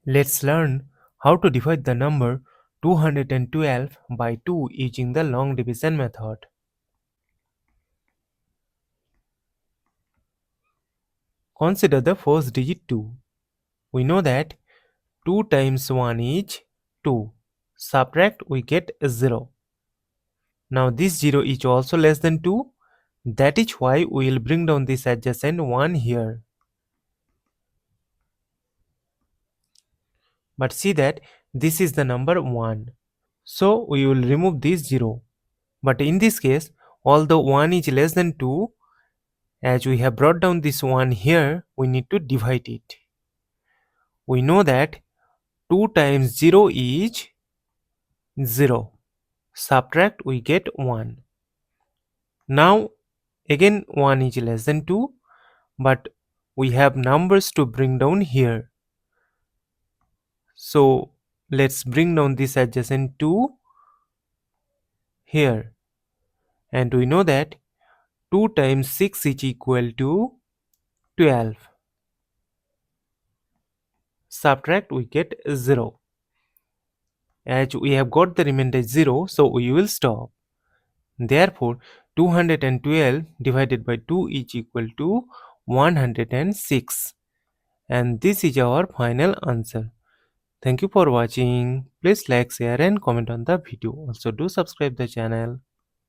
Let's learn how to divide the number 212 by 2 using the long division method. Consider the first digit 2. We know that 2 times 1 is 2. Subtract, we get 0. Now this 0 is also less than 2. That is why we will bring down this adjacent 1 here. But see that this is the number 1. So we will remove this 0. But in this case, although 1 is less than 2, as we have brought down this 1 here, we need to divide it. We know that 2 times 0 is 0. Subtract, we get 1. Now again 1 is less than 2, but we have numbers to bring down here. So let's bring down this adjacent 2 here. And we know that 2 times 6 is equal to 12. Subtract, we get 0. As we have got the remainder 0, so we will stop. Therefore, 212 divided by 2 is equal to 106. And this is our final answer. Thank you for watching. Please like, share and comment on the video. Also do subscribe the channel.